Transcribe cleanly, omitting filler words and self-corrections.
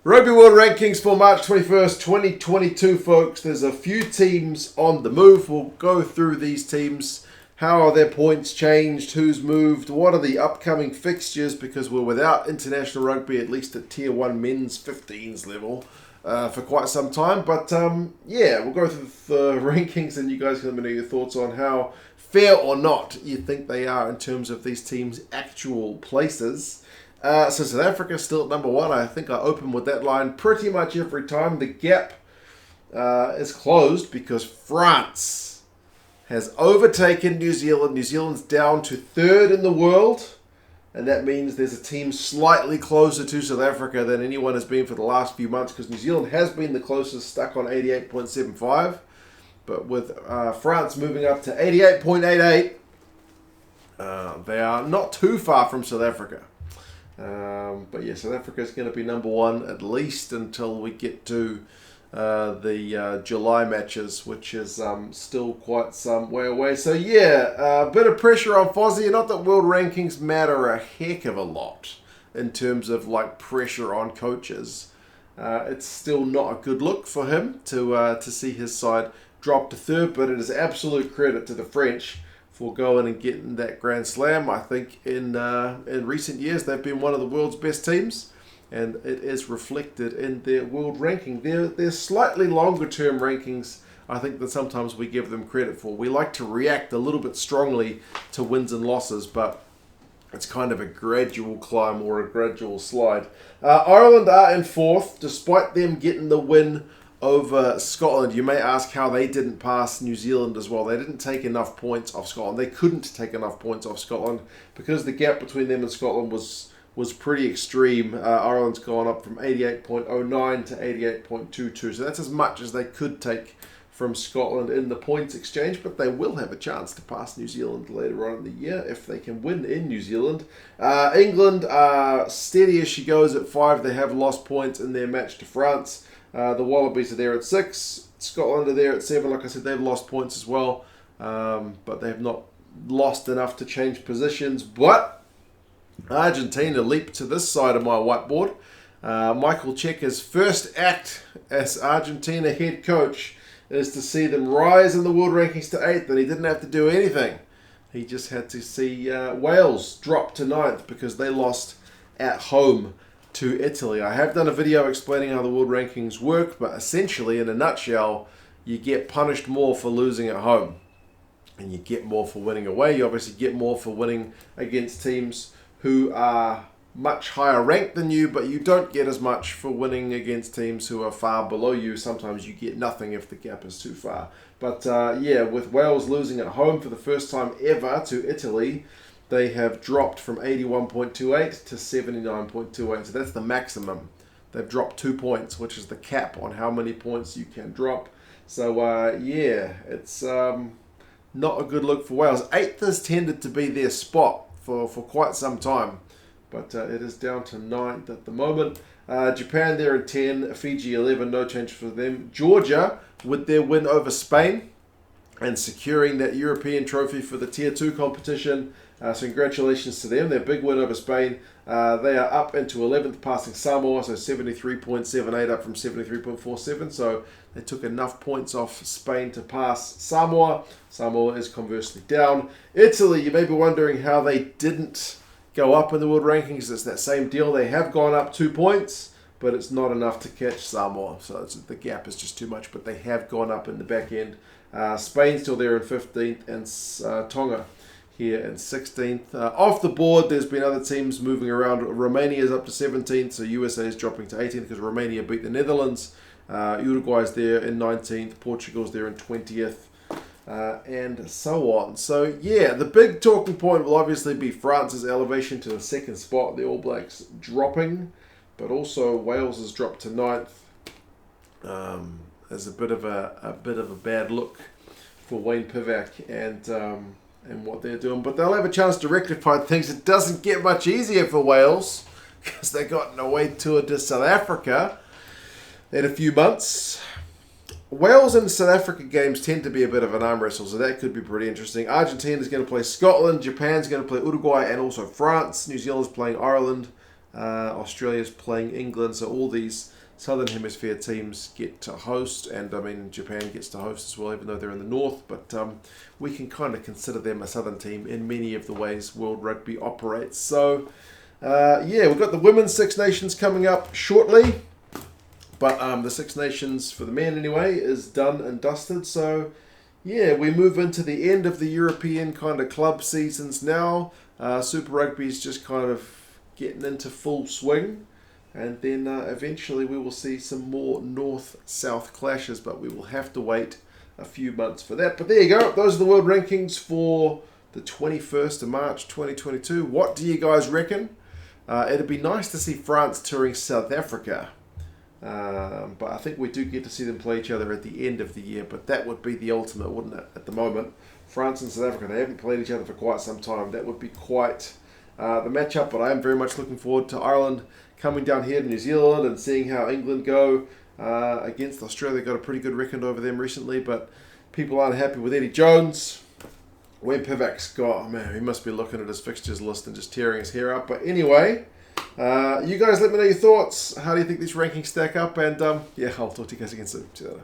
Rugby World Rankings for March 21st, 2022, folks. There's a few teams on the move. We'll go through these teams. How are their points changed? Who's moved? What are the upcoming fixtures? Because we're without international rugby, at least at Tier 1 men's 15s level, for quite some time. But we'll go through the rankings and you guys can let me know your thoughts on how fair or not you think they are in terms of these teams' actual places. So South Africa still at number one. I think I open with that line pretty much every time. The gap is closed because France has overtaken New Zealand. New Zealand's down to third in the world. And that means there's a team slightly closer to South Africa than anyone has been for the last few months, because New Zealand has been the closest, stuck on 88.75. But with France moving up to 88.88, they are not too far from South Africa. But yeah, South Africa is going to be number one at least until we get to the July matches, which is still quite some way away. So yeah, a bit of pressure on Fozzie. Not that world rankings matter a heck of a lot in terms of like pressure on coaches. It's still not a good look for him to see his side drop to third, but it is absolute credit to the French for going and getting that Grand Slam. I think in recent years they've been one of the world's best teams, and it is reflected in their world ranking. They're slightly longer term rankings, I think, than sometimes we give them credit for. We like to react a little bit strongly to wins and losses, but it's kind of a gradual climb or a gradual slide. Ireland are in fourth, despite them getting the win over Scotland. You may ask how they didn't pass New Zealand as well. They didn't take enough points off Scotland. They couldn't take enough points off Scotland because the gap between them and Scotland was pretty extreme. Ireland's gone up from 88.09 to 88.22. So that's as much as they could take from Scotland in the points exchange, but they will have a chance to pass New Zealand later on in the year if they can win in New Zealand. England are steady as she goes at 5. They have lost points in their match to France. The Wallabies are there at 6. Scotland are there at 7. Like I said, they've lost points as well, but they have not lost enough to change positions. But Argentina leap to this side of my whiteboard. Michael Cheika's first act as Argentina head coach is to see them rise in the world rankings to 8th, and he didn't have to do anything. He just had to see Wales drop to 9th because they lost at home to Italy. I have done a video explaining how the world rankings work, but essentially, in a nutshell, you get punished more for losing at home, and you get more for winning away. You obviously get more for winning against teams who are much higher ranked than you, but you don't get as much for winning against teams who are far below you. Sometimes you get nothing if the gap is too far. But with Wales losing at home for the first time ever to Italy, they have dropped from 81.28 to 79.28. So that's the maximum. They've dropped 2 points, which is the cap on how many points you can drop. So, it's not a good look for Wales. 8th has tended to be their spot for quite some time, but it is down to 9th at the moment. Japan there at 10, Fiji 11, no change for them. Georgia, with their win over Spain and securing that European trophy for the Tier 2 competition. So congratulations to them. Their big win over Spain. They are up into 11th, passing Samoa, so 73.78 up from 73.47. So they took enough points off Spain to pass Samoa. Samoa is conversely down. Italy, you may be wondering how they didn't go up in the world rankings. It's that same deal. They have gone up 2 points, but it's not enough to catch Samoa. So the gap is just too much, but they have gone up in the back end. Spain still there in 15th, and Tonga here in 16th. Off the board, there's been other teams moving around. Romania is up to 17th, so USA is dropping to 18th because Romania beat the Netherlands. Uruguay's there in 19th, Portugal's there in 20th, and so on. So yeah, the big talking point will obviously be France's elevation to the second spot, the All Blacks dropping, but also Wales has dropped to 9th. As a bit of a bad look for Wayne Pivac and what they're doing, but they'll have a chance to rectify things. It doesn't get much easier for Wales because they got an away tour to South Africa in a few months. Wales and South Africa games tend to be a bit of an arm wrestle, so that could be pretty interesting. Argentina's going to play Scotland, Japan's going to play Uruguay and also France. New Zealand's playing Ireland. Australia's playing England, so all these Southern Hemisphere teams get to host, and I mean Japan gets to host as well, even though they're in the north. But we can kind of consider them a southern team in many of the ways World Rugby operates. So yeah, we've got the Women's Six Nations coming up shortly, but the Six Nations for the men anyway is done and dusted. So yeah, we move into the end of the European kind of club seasons now. Super Rugby is just kind of getting into full swing. And then eventually we will see some more north-south clashes, but we will have to wait a few months for that. But there you go. Those are the world rankings for the 21st of March 2022. What do you guys reckon? It'd be nice to see France touring South Africa. But I think we do get to see them play each other at the end of the year. But that would be the ultimate, wouldn't it, at the moment? France and South Africa, they haven't played each other for quite some time. That would be quite the matchup. But I am very much looking forward to Ireland coming down here to New Zealand and seeing how England go against Australia. Got a pretty good record over them recently, but people aren't happy with Eddie Jones. When Pivac's got, oh man, he must be looking at his fixtures list and just tearing his hair up. But anyway, you guys let me know your thoughts. How do you think these rankings stack up? And yeah, I'll talk to you guys again soon. See you later.